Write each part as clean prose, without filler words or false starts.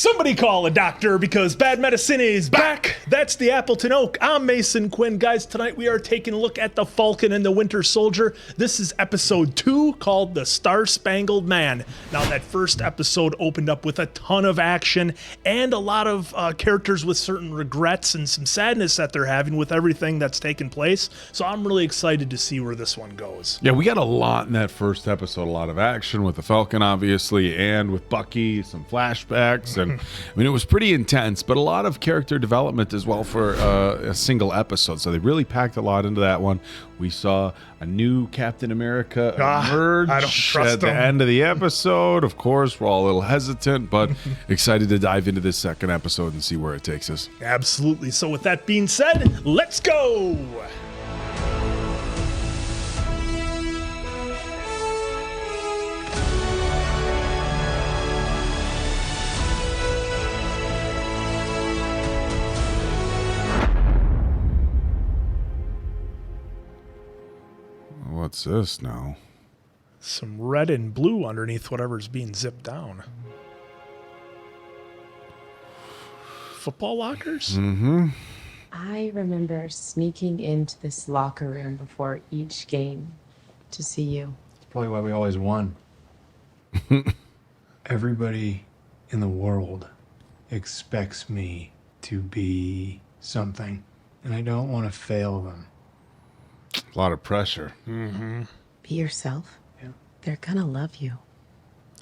Somebody call a doctor because bad medicine is back. That's the Appleton Oak. I'm Mason Quinn. Guys, tonight we are taking a look at the Falcon and the Winter Soldier. This is episode 2 called The Star-Spangled Man. Now, that first episode opened up with a ton of action and a lot of characters with certain regrets and some sadness that they're having with everything that's taken place. So I'm really excited to see where this one goes. Yeah, we got a lot in that first episode. A lot of action with the Falcon, obviously, and with Bucky, some flashbacks. And I mean, it was pretty intense, but a lot of character development as well for a single episode. So they really packed a lot into that one. We saw a new Captain America emerge at the end of the episode. Of course, we're all a little hesitant, but excited to dive into this second episode and see where it takes us. Absolutely. So with that being said, let's go! What's this now? Some red and blue underneath whatever's being zipped down. Football lockers? Mm-hmm. I remember sneaking into this locker room before each game to see you. That's probably why we always won. Everybody in the world expects me to be something, and I don't want to fail them. A lot of pressure. Mm-hmm. Be yourself. Yeah. They're gonna love you.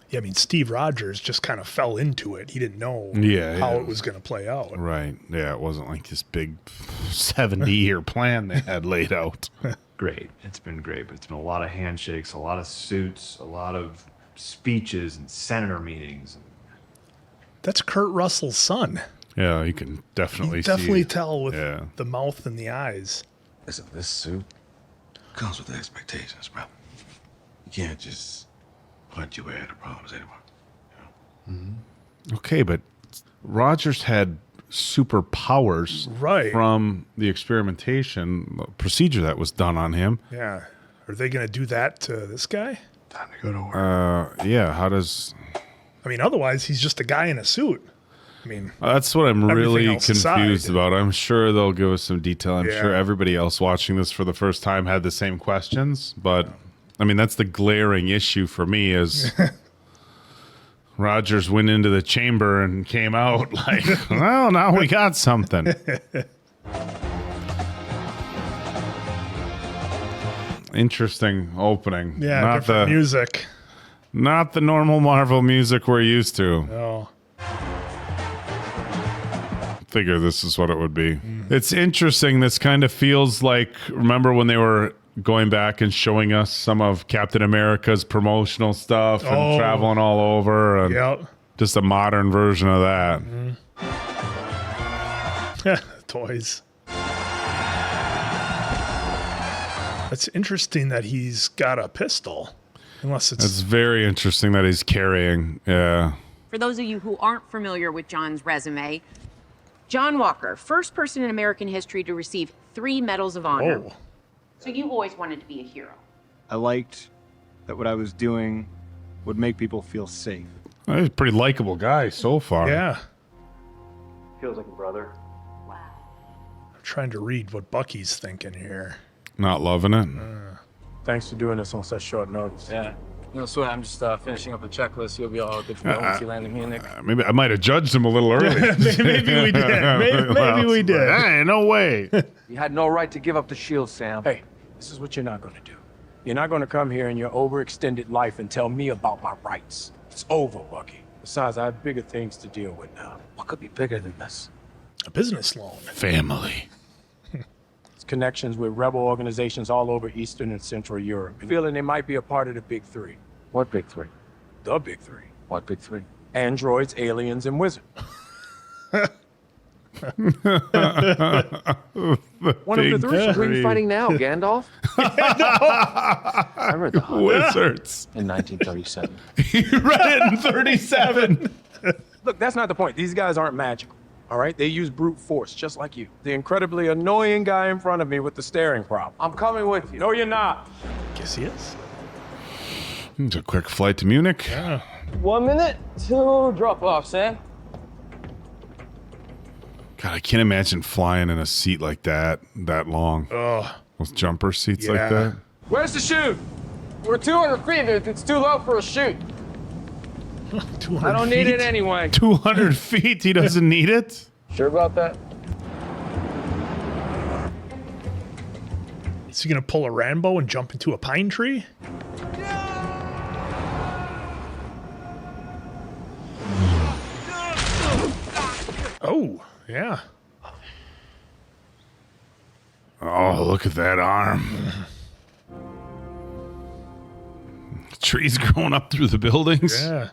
Yeah, I mean, Steve Rogers just kind of fell into it. He didn't know how it was going to play out. Right. Yeah, it wasn't like this big 70-year plan they had laid out. Great. It's been great, but it's been a lot of handshakes, a lot of suits, a lot of speeches and senator meetings. That's Kurt Russell's son. Yeah, you can definitely tell with the mouth and the eyes. Listen, this suit comes with expectations, bro. You can't just punch your way out of problems anymore. You know? Okay, but Rogers had superpowers from the experimentation procedure that was done on him. Yeah. Are they going to do that to this guy? Time to go to work. Yeah, how does... I mean, otherwise, he's just a guy in a suit. I mean, that's what I'm really confused aside. about. I'm sure they'll give us some detail. I'm sure everybody else watching this for the first time had the same questions, but I mean, that's the glaring issue for me is Rogers went into the chamber and came out like, well, now we got something. Interesting opening. Yeah, not different music. Not the normal Marvel music we're used to. No. Figure this is what it would be. It's interesting. This kind of feels like, remember when they were going back and showing us some of Captain America's promotional stuff and traveling all over, and just a modern version of that. Toys. That's interesting that he's got a pistol. Unless it's... It's very interesting that he's carrying. Yeah. For those of you who aren't familiar with John's resume, John Walker, first person in American history to receive 3 medals of honor. Oh. So you've always wanted to be a hero. I liked that what I was doing would make people feel safe. Well, he's a pretty likable guy so far. Yeah. Feels like a brother. Wow. I'm trying to read what Bucky's thinking here. Not loving it. Thanks for doing this on such short notice. Yeah. No sweat, I'm just finishing up the checklist. You'll be all good to go once you land in Munich. Maybe I might have judged him a little early. Maybe we did. Maybe we did. Hey, no way. You had no right to give up the shield, Sam. Hey, this is what you're not going to do. You're not going to come here in your overextended life and tell me about my rights. It's over, Bucky. Besides, I have bigger things to deal with now. What could be bigger than this? A business loan. Family. It's connections with rebel organizations all over Eastern and Central Europe. Feeling they might be a part of the Big Three. What big 3? The Big Three. What big 3? Androids, aliens, and wizards. One of the 3. Who are you fighting now, Gandalf? I read the Hobbit Wizards. in 1937. You read it in 37. Look, that's not the point. These guys aren't magical. All right? They use brute force, just like you. The incredibly annoying guy in front of me with the staring problem. I'm coming with you. No, you're not. Guess he is. It's a quick flight to Munich. Yeah. 1 minute to drop off, Sam. God, I can't imagine flying in a seat like that long. Oh, Those jumper seats Yeah. like that. Where's the chute? We're 200 feet. It's too low for a chute. 200 I don't need feet? it anyway. 200 feet, he doesn't need it? Sure about that? Is he gonna pull a Rambo and jump into a pine tree? Oh, yeah. Oh, look at that arm. Trees growing up through the buildings. Yeah.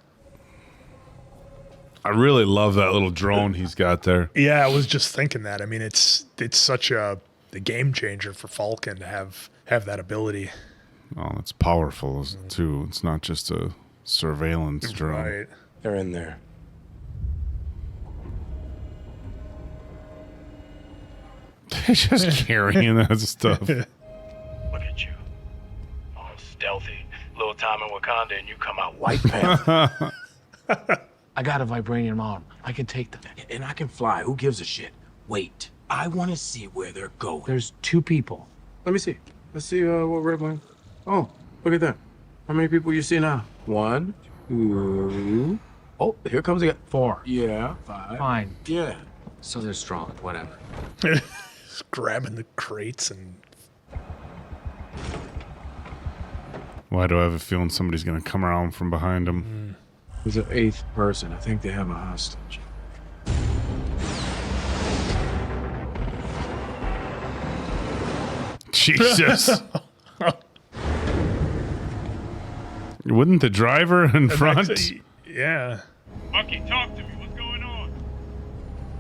I really love that little drone he's got there. Yeah, I was just thinking that. I mean, it's such a game changer for Falcon to have that ability. Oh, it's powerful too. It's not just a surveillance drone. Right. They're in there. They're just carrying that stuff. Look at you. All stealthy. Little time in Wakanda and you come out white. White Panther. I got a vibranium arm. I can take them. And I can fly. Who gives a shit? Wait. I want to see where they're going. There's 2 people. Let me see. Let's see what red line. Oh, look at that. How many people you see now? 1, 2. Oh, here comes again. 4. Yeah, 5. Fine. Yeah. So they're strong. Whatever. Just grabbing the crates and Why do I have a feeling somebody's going to come around from behind him? There's an 8th person. I think they have a hostage. Jesus. Wouldn't the driver in front? yeah. Bucky, talk to me. What's going on?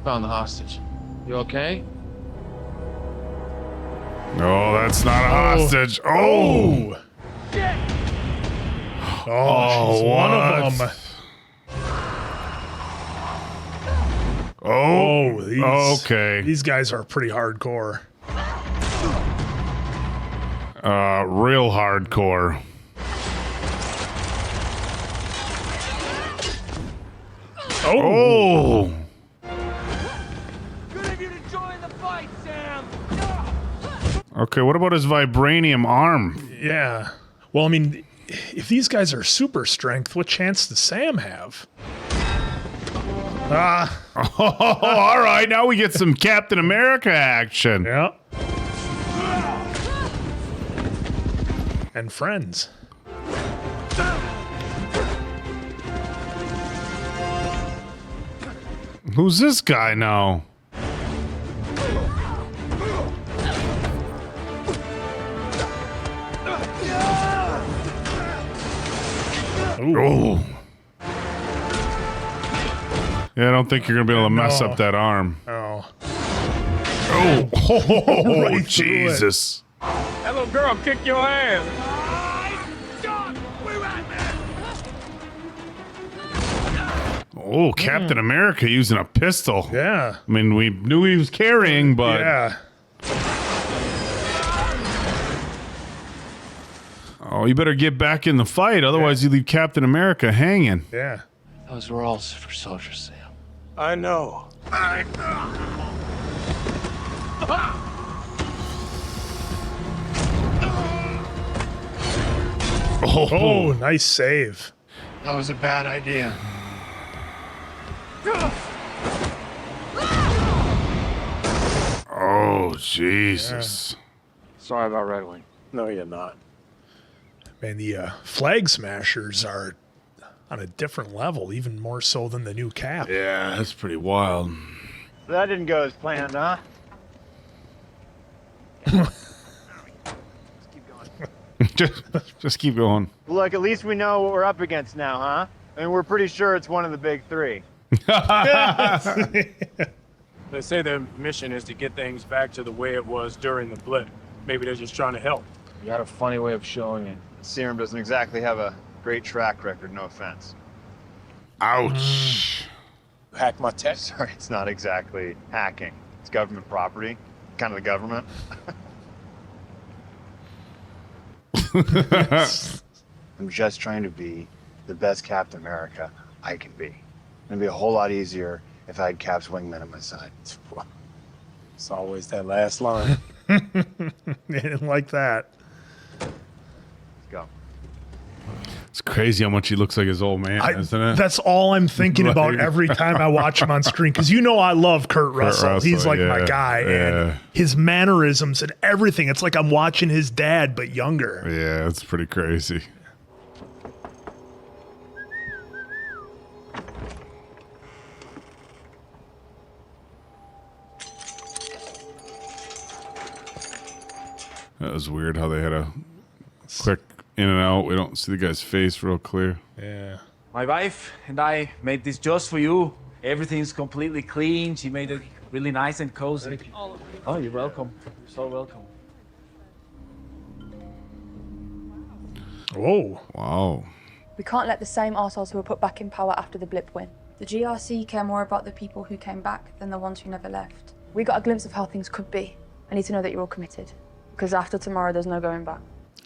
Found the hostage. You okay? No, that's not a hostage. Oh. Oh, she's one of them. Oh, these, okay. These guys are pretty hardcore. Real hardcore. Oh. Good of you to join the fight, Sam. Okay, what about his vibranium arm? Yeah. Well, I mean, if these guys are super strength, what chance does Sam have? Ah. Oh, all right. Now we get some Captain America action. Yeah. And friends. Who's this guy now? Oh. Yeah, I don't think you're going to be able to mess up that arm. Oh. Oh, oh, Right through Jesus. That little girl kicked your ass. Oh, Captain America using a pistol. Yeah. I mean, we knew he was carrying, but... Yeah. Oh, you better get back in the fight, otherwise you leave Captain America hanging. Yeah. Those were all Super Soldier Serum. I know. Oh, nice save. That was a bad idea. Oh, Jesus. Sorry about Red Wing. No, you're not. Man, the flag smashers are on a different level, even more so than the new Cap. Yeah, that's pretty wild. That didn't go as planned, huh? just keep going. Look, at least we know what we're up against now, huh? I mean, we're pretty sure it's one of the big 3. They say their mission is to get things back to the way it was during the blip. Maybe they're just trying to help. You got a funny way of showing it. Serum doesn't exactly have a great track record, no offense. Ouch. Hack my tech. Sorry, it's not exactly hacking. It's government property. Kind of the government. I'm just trying to be the best Captain America I can be. It'll be a whole lot easier if I had Cap's wingman at my side. It's always that last line. They didn't like that. Let's go. It's crazy how much he looks like his old man, isn't it? That's all I'm thinking about every time I watch him on screen. Because you know I love Kurt Russell. He's like my guy. And his mannerisms and everything. It's like I'm watching his dad, but younger. Yeah, it's pretty crazy. That was weird how they had a quick in and out. We don't see the guy's face real clear. Yeah. My wife and I made this just for you. Everything's completely clean. She made it really nice and cozy. Oh, you're welcome. You're so welcome. Whoa. Wow. We can't let the same arseholes who were put back in power after the blip win. The GRC care more about the people who came back than the ones who never left. We got a glimpse of how things could be. I need to know that you're all committed. Because after tomorrow, there's no going back.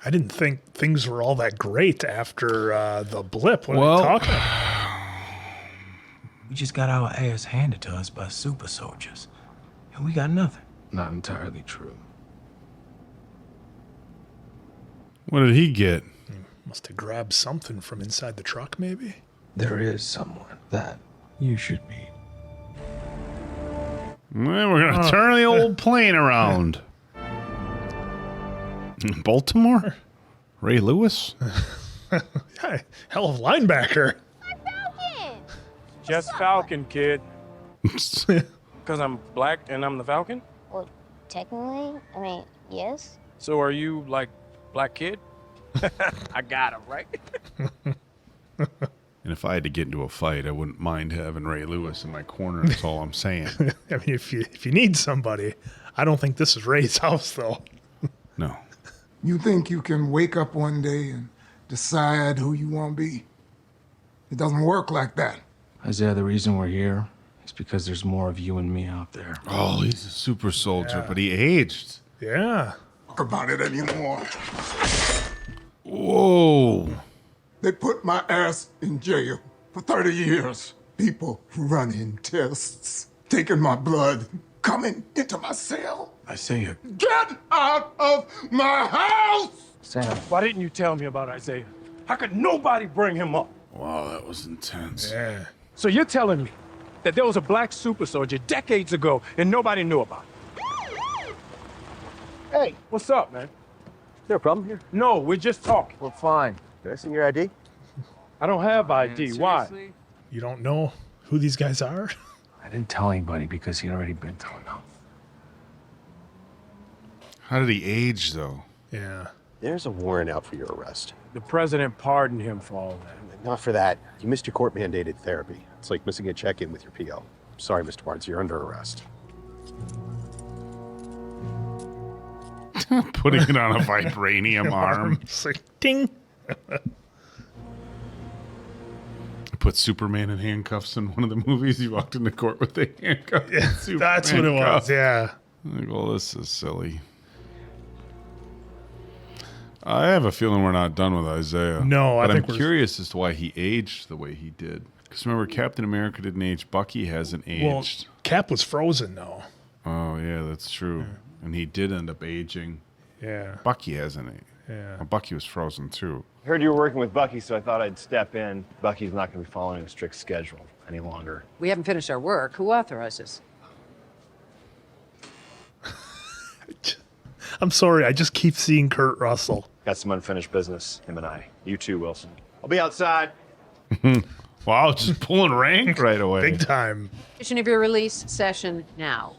I didn't think things were all that great after the blip. What are you talking about? We just got our ass handed to us by super soldiers. And we got nothing. Not entirely true. What did he get? Must have grabbed something from inside the truck, maybe? There is someone that you should meet. Well, we're going to turn the old plane around. Baltimore? Ray Lewis? Yeah, hell of a linebacker. Just Falcon, kid. Because I'm black and I'm the Falcon? Well, technically, I mean, yes. So are you, like, black kid? I got him, right? And if I had to get into a fight, I wouldn't mind having Ray Lewis in my corner. That's all I'm saying. I mean, if you need somebody, I don't think this is Ray's house, though. No. You think you can wake up one day and decide who you want to be? It doesn't work like that. Isaiah, the reason we're here is because there's more of you and me out there. Oh, he's a super soldier, but he aged. Yeah. Talk about it anymore. Whoa. They put my ass in jail for 30 years. People running tests, taking my blood, coming into my cell. Isaiah. Get out of my house! Sam. Why didn't you tell me about Isaiah? How could nobody bring him up? Wow, that was intense. Yeah. So you're telling me that there was a black super soldier decades ago and nobody knew about it? Hey, what's up, man? Is there a problem here? No, we're just talking. We're fine. Can I see your ID? I don't have ID. Why? You don't know who these guys are? I didn't tell anybody because he'd already been through enough. How did he age, though? Yeah. There's a warrant out for your arrest. The president pardoned him for all that. Not for that. You missed your court-mandated therapy. It's like missing a check-in with your PO. Sorry, Mr. Barnes, you're under arrest. Putting it on a vibranium arm. It's like, ding. Put Superman in handcuffs in one of the movies. He walked into court with the handcuffs. Yeah, that's what it was, yeah. Like, well, this is silly. I have a feeling we're not done with Isaiah. No, but I think I'm curious as to why he aged the way he did. Because remember, Captain America didn't age. Bucky hasn't aged. Well, Cap was frozen, though. Oh, yeah, that's true. Yeah. And he did end up aging. Yeah. Bucky hasn't aged. Yeah. Well, Bucky was frozen, too. Heard you were working with Bucky, so I thought I'd step in. Bucky's not going to be following a strict schedule any longer. We haven't finished our work. Who authorizes? I'm sorry, I just keep seeing Kurt Russell. Got some unfinished business, him and I. You too, Wilson. I'll be outside. Wow, just pulling rank right away. Big time. Condition of your release session now.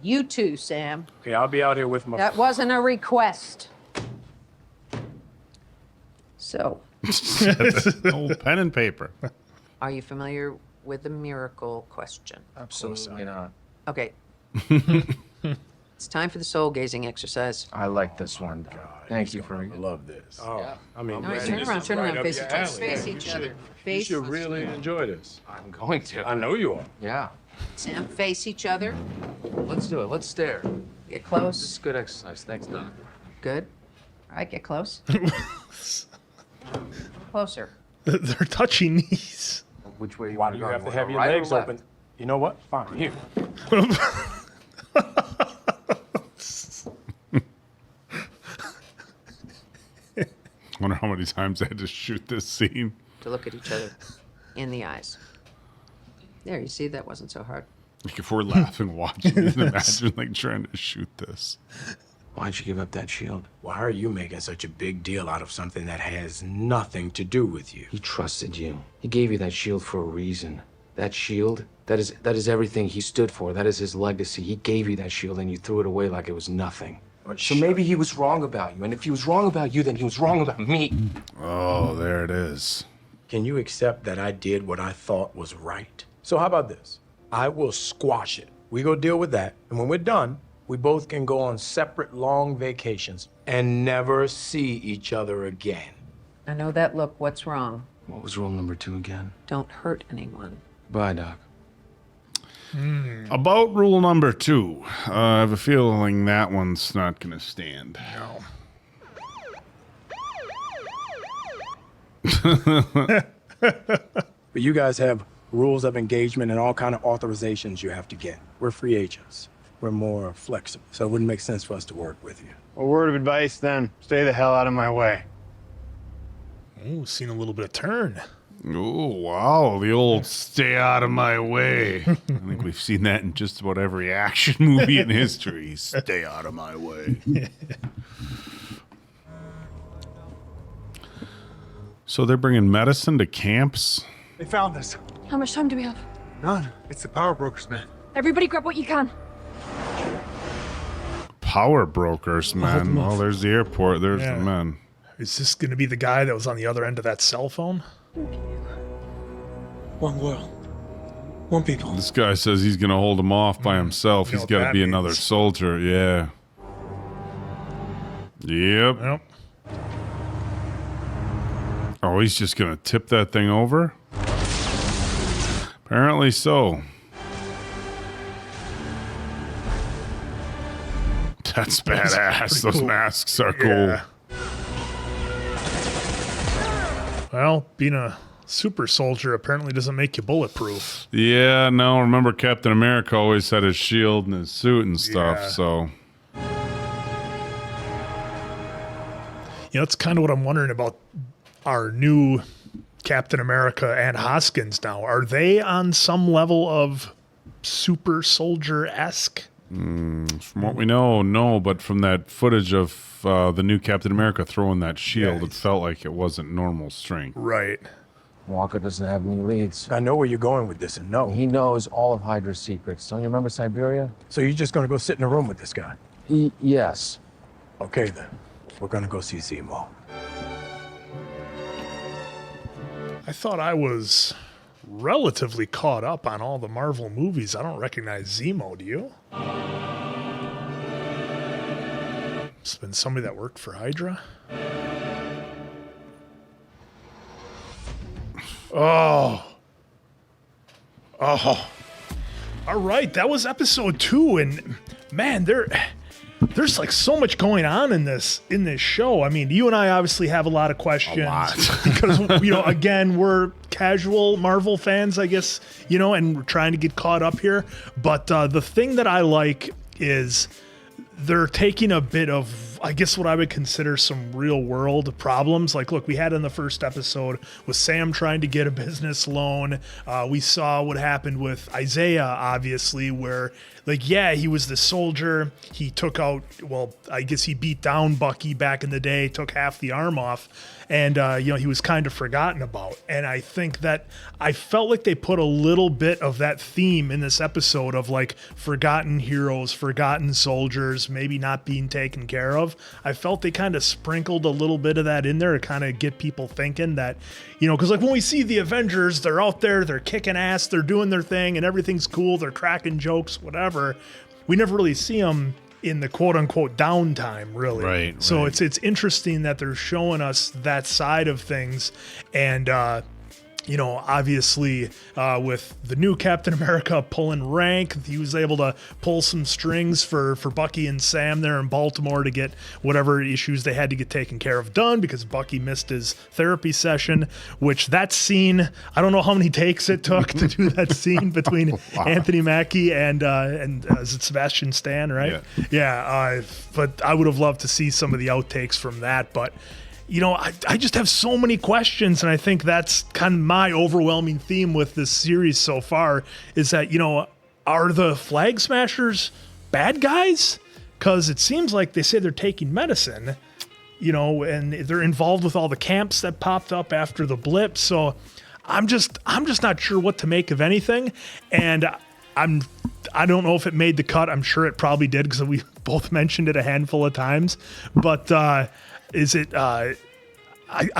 You too, Sam. Okay, I'll be out here with my... That wasn't a request. So. Old pen and paper. Are you familiar with the miracle question? Absolutely not. Okay. It's time for the soul gazing exercise. I like this one. Thank you for... I love this. Oh, yeah. I mean... No, turn around, face each other. Face each other. You should really enjoy this. I'm going to. I know you are. Yeah. Sam, face each other. Let's do it. Let's stare. Get close. This is good exercise. Thanks, Doc. Good. All right, get close. Closer. They're touching knees. Which way Why do you have to have your legs open? You know what? Fine, here. Wonder how many times I had to shoot this scene. To look at each other in the eyes. There, you see, that wasn't so hard. Like if we're laughing watching it, imagine like trying to shoot this. Why'd you give up that shield? Why are you making such a big deal out of something that has nothing to do with you? He trusted you. He gave you that shield for a reason. That shield, that is everything he stood for. That is his legacy. He gave you that shield and you threw it away like it was nothing. So maybe he was wrong about you. And if he was wrong about you, then he was wrong about me. Oh, there it is. Can you accept that I did what I thought was right? So how about this? I will squash it. We go deal with that. And when we're done, we both can go on separate long vacations and never see each other again. I know that look. What's wrong? What was rule number 2 again? Don't hurt anyone. Bye, Doc. About rule number 2, I have a feeling that one's not going to stand. But you guys have rules of engagement and all kind of authorizations you have to get. We're free agents. We're more flexible, so it wouldn't make sense for us to work with you. A word of advice then, stay the hell out of my way. Oh, seen a little bit of turn. Oh, wow. The old stay out of my way. I think we've seen that in just about every action movie in history. Stay out of my way. So they're bringing medicine to camps? They found us. How much time do we have? None. It's the power brokers, man. Everybody grab what you can. Power brokers, man. Oh, there's the airport. There's the men. Is this going to be the guy that was on the other end of that cell phone? One world. One people. This guy says he's going to hold him off by himself. He's got to be another soldier. Yeah. Yep. Oh, he's just going to tip that thing over? Apparently so. That's badass. Those masks are cool. Well, being a super soldier apparently doesn't make you bulletproof. Yeah, no, remember Captain America always had his shield and his suit and stuff, so. You know, it's kind of what I'm wondering about our new Captain America and Hoskins now. Are they on some level of super soldier-esque? From what we know, no, but from that footage of the new Captain America throwing that shield, it felt like it wasn't normal strength. Right. Walker doesn't have any leads. I know where you're going with this, and no. He knows all of Hydra's secrets. Don't you remember Siberia? So you're just gonna go sit in a room with this guy? Yes. Okay, then. We're gonna go see Zemo. I thought I was relatively caught up on all the Marvel movies. I don't recognize Zemo, do you? It's been somebody that worked for Hydra. Oh. All right, that was episode 2, and man, there's like so much going on in this show. I mean, you and I obviously have a lot of questions because again, we're casual Marvel fans, I guess, and we're trying to get caught up here. But the thing that I like is they're taking a bit of, I guess, what I would consider some real world problems. Like, look, we had in the first episode with Sam trying to get a business loan. We saw what happened with Isaiah, obviously, where, like, yeah, he was the soldier. He took out, well, I guess he beat down Bucky back in the day, took half the arm off. And, he was kind of forgotten about. And I think that I felt like they put a little bit of that theme in this episode of like forgotten heroes, forgotten soldiers, maybe not being taken care of. I felt they kind of sprinkled a little bit of that in there to kind of get people thinking that, because like when we see the Avengers, they're out there, they're kicking ass, they're doing their thing and everything's cool. They're cracking jokes, whatever. We never really see them in the quote unquote downtime, really. Right. So it's interesting that they're showing us that side of things. And you know, obviously with the new Captain America pulling rank, he was able to pull some strings for Bucky and Sam there in Baltimore to get whatever issues they had to get taken care of done, because Bucky missed his therapy session, which that scene, I don't know how many takes it took to do that scene between Anthony Mackie and is it Sebastian Stan, right? Yeah. But I would have loved to see some of the outtakes from that, but you know, I just have so many questions, and I think that's kind of my overwhelming theme with this series so far, is that, you know, are the Flag Smashers bad guys? Because it seems like they say they're taking medicine, you know, and they're involved with all the camps that popped up after the blip. So I'm just not sure what to make of anything, and I don't know if it made the cut. I'm sure it probably did, because we both mentioned it a handful of times, but is it I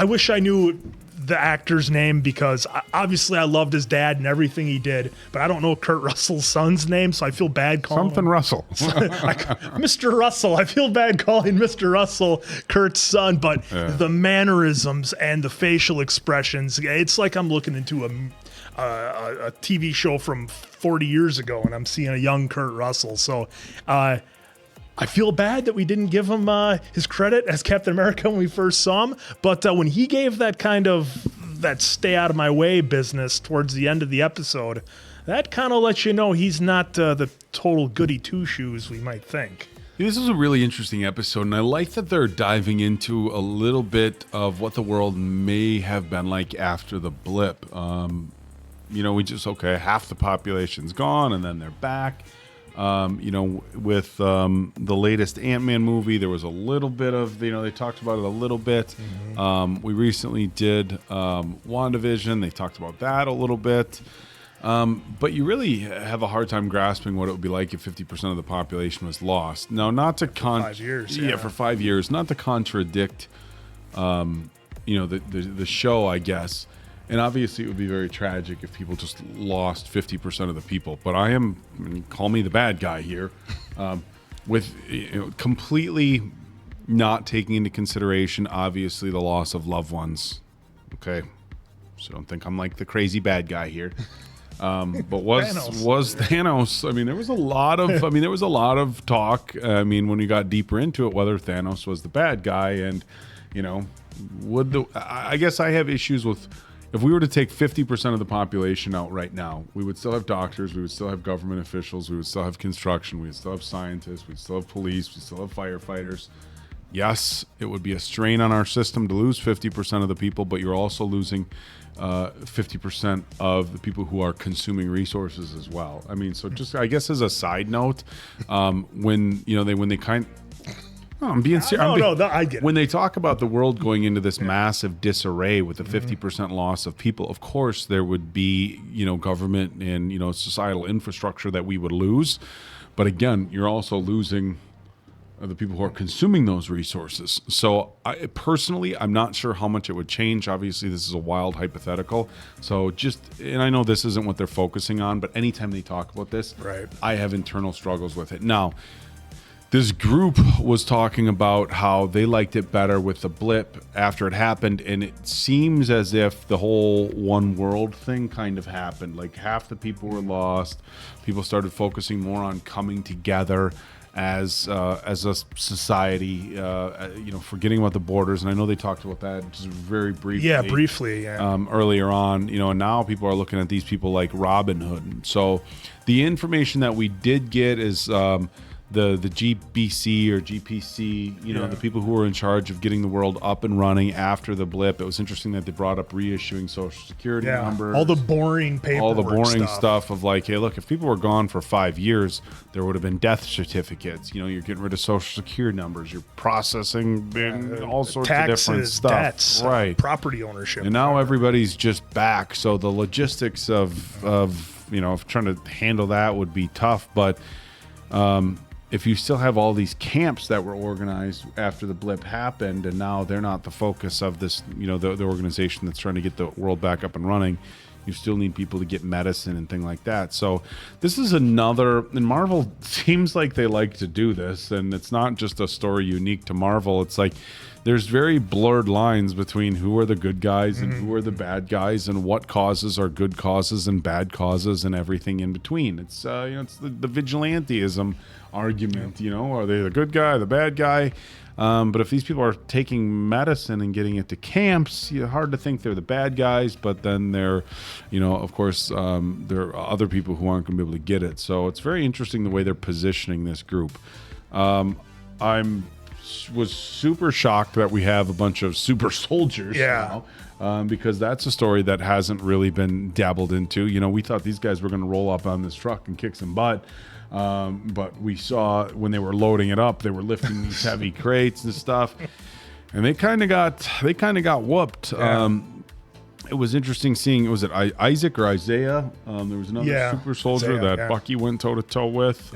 wish I knew the actor's name, because obviously I loved his dad and everything he did, but I don't know Kurt Russell's son's name, so I feel bad calling something him Russell. like, Mr. Russell. I feel bad calling Mr. Russell Kurt's son, but the mannerisms and the facial expressions, it's like I'm looking into a TV show from 40 years ago and I'm seeing a young Kurt Russell. So I feel bad that we didn't give him his credit as Captain America when we first saw him, but when he gave that stay out of my way business towards the end of the episode, that kind of lets you know he's not the total goody two-shoes we might think. This is a really interesting episode, and I like that they're diving into a little bit of what the world may have been like after the blip. You know, half the population's gone, and then they're back. You know, with the latest Ant-Man movie, there was a little bit of, you know, they talked about it a little bit. We recently did WandaVision. They talked about that a little bit. But you really have a hard time grasping what it would be like if 50% of the population was lost. Now, not to 5 years. Yeah, for 5 years. Not to contradict, you know, the show, I guess. And obviously, it would be very tragic if people just lost 50% of the people. But call me the bad guy here, with completely not taking into consideration, obviously, the loss of loved ones. Okay, so don't think I'm like the crazy bad guy here. But was Thanos? I mean, there was a lot of talk. I mean, when we got deeper into it, whether Thanos was the bad guy, and you know, I guess I have issues with. If we were to take 50% of the population out right now, we would still have doctors, we would still have government officials, we would still have construction, we would still have scientists, we'd still have police, we still have firefighters. Yes, it would be a strain on our system to lose 50% of the people, but you're also losing 50% of the people who are consuming resources as well. I mean, so just I guess as a side note, when they kind. No, I'm being serious. No, I get it. When they talk about the world going into this massive disarray with a 50% loss of people, of course there would be, you know, government and, you know, societal infrastructure that we would lose. But again, you're also losing the people who are consuming those resources. So personally, I'm not sure how much it would change. Obviously, this is a wild hypothetical. So and I know this isn't what they're focusing on, but anytime they talk about this, right, I have internal struggles with it. Now, this group was talking about how they liked it better with the blip after it happened, and it seems as if the whole one world thing kind of happened. Like half the people were lost. People started focusing more on coming together as a society, you know, forgetting about the borders. And I know they talked about that just very briefly. Yeah, briefly. Yeah. Earlier on, you know, and now people are looking at these people like Robin Hood. So the information that we did get is the GBC or GPC, you know, the people who were in charge of getting the world up and running after the blip. It was interesting that they brought up reissuing social security numbers. All the boring paperwork, all the boring stuff of like, hey, look, if people were gone for 5 years, there would have been death certificates. You know, you're getting rid of social security numbers. You're processing all sorts taxes, of different stuff. Debts, right. Property ownership. And now everybody's just back. So the logistics of you know, of trying to handle that would be tough. But if you still have all these camps that were organized after the blip happened, and now they're not the focus of this, you know, the organization that's trying to get the world back up and running, you still need people to get medicine and things like that. So this is another, and Marvel seems like they like to do this, and it's not just a story unique to Marvel. It's like there's very blurred lines between who are the good guys and who are the bad guys, and what causes are good causes and bad causes and everything in between. It's it's the vigilanteism argument. Are they the good guy, the bad guy? But if these people are taking medicine and getting it to camps, hard to think they're the bad guys. But then they're, of course, there are other people who aren't going to be able to get it. So it's very interesting the way they're positioning this group. Was super shocked that we have a bunch of super soldiers now, because that's a story that hasn't really been dabbled into. We thought these guys were going to roll up on this truck and kick some butt. But we saw when they were loading it up, they were lifting these heavy crates and stuff, and they kind of got whooped. It was interesting seeing, was it Isaac or Isaiah? There was another super soldier that Bucky went toe to toe with.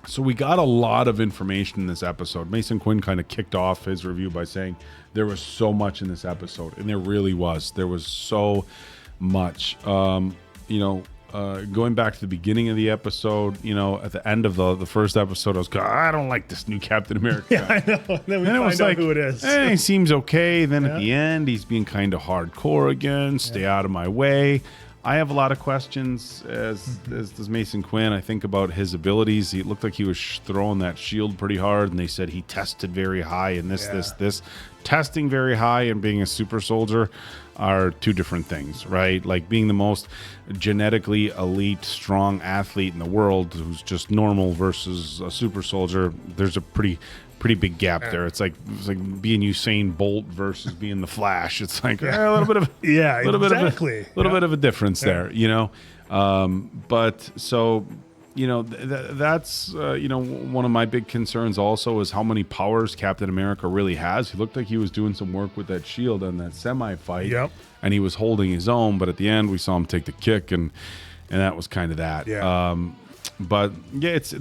So we got a lot of information in this episode. Mason Quinn kind of kicked off his review by saying there was so much in this episode, and there really was. There was so much. Going back to the beginning of the episode, at the end of the first episode, I was going, I don't like this new Captain America. Yeah, I know. Then we find out who it is. He seems okay. Then at the end, he's being kind of hardcore again. Stay out of my way. I have a lot of questions, as does Mason Quinn. I think about his abilities. He looked like he was throwing that shield pretty hard, and they said he tested very high, and this. Testing very high and being a super soldier are two different things, right? Like being the most genetically elite, strong athlete in the world who's just normal versus a super soldier, there's a pretty big gap there. It's like being Usain Bolt versus being the Flash. It's like a little bit of bit of a difference there, But so that's one of my big concerns also is how many powers Captain America really has. He looked like he was doing some work with that shield on that semi fight, and he was holding his own. But at the end, we saw him take the kick, and that was kind of that. But yeah, it's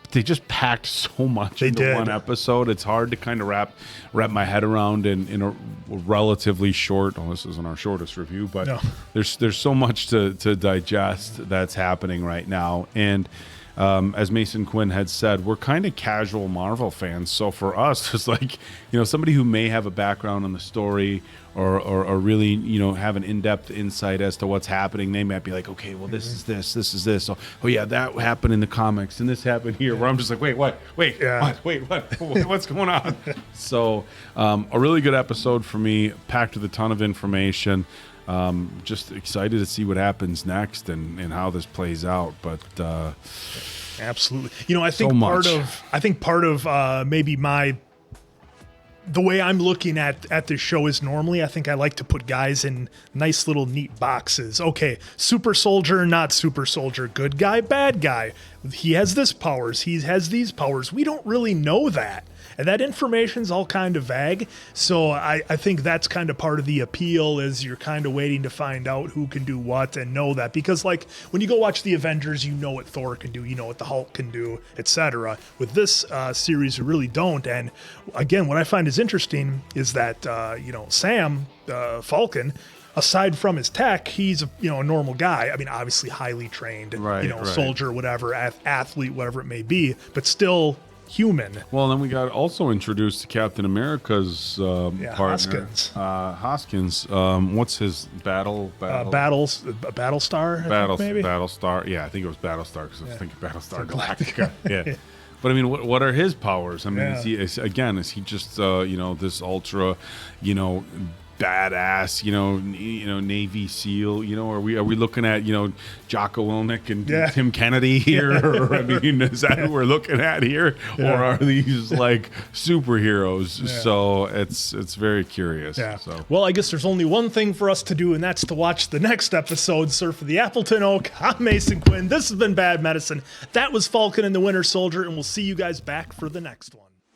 they just packed so much into one episode. It's hard to kind of wrap my head around in a relatively short. Well, this isn't our shortest review, but there's so much to digest that's happening right now. And as Mason Quinn had said, we're kind of casual Marvel fans. So for us, it's like somebody who may have a background on the story or really have an in-depth insight as to what's happening. They might be like, okay, well this is this. So, oh yeah, that happened in the comics and this happened here. Where I'm just like, what? What's going on? So a really good episode for me, packed with a ton of information. Just excited to see what happens next and how this plays out. But absolutely, I think part of maybe the way I'm looking at this show is normally I think I like to put guys in nice little neat boxes. Okay, super soldier, not super soldier, good guy, bad guy. He has this powers, he has these powers. We don't really know that. And that information's all kind of vague. So I think that's kind of part of the appeal is you're kind of waiting to find out who can do what and know that. Because like when you go watch the Avengers, you know what Thor can do, you know what the Hulk can do, etc. With this series, you really don't. And again, what I find is interesting is that, Sam, Falcon, aside from his tech, he's a normal guy. I mean, obviously highly trained, soldier, whatever, athlete, whatever it may be, but still human. Well, then we got also introduced to Captain America's partner, Hoskins. What's his Battlestar? Battlestar. Yeah, I think it was Battlestar because I was thinking Battlestar Galactica. Yeah. But I mean, what are his powers? I mean, is he just this ultra, badass, Navy SEAL, are we looking at, Jocko Willink and Tim Kennedy here? Or, I mean, is that who we're looking at here? Or are these like superheroes? Yeah. So it's very curious. Yeah. So. Well, I guess there's only one thing for us to do, and that's to watch the next episode, Surf of the Appleton Oak. I'm Mason Quinn. This has been Bad Medicine. That was Falcon and the Winter Soldier, and we'll see you guys back for the next one.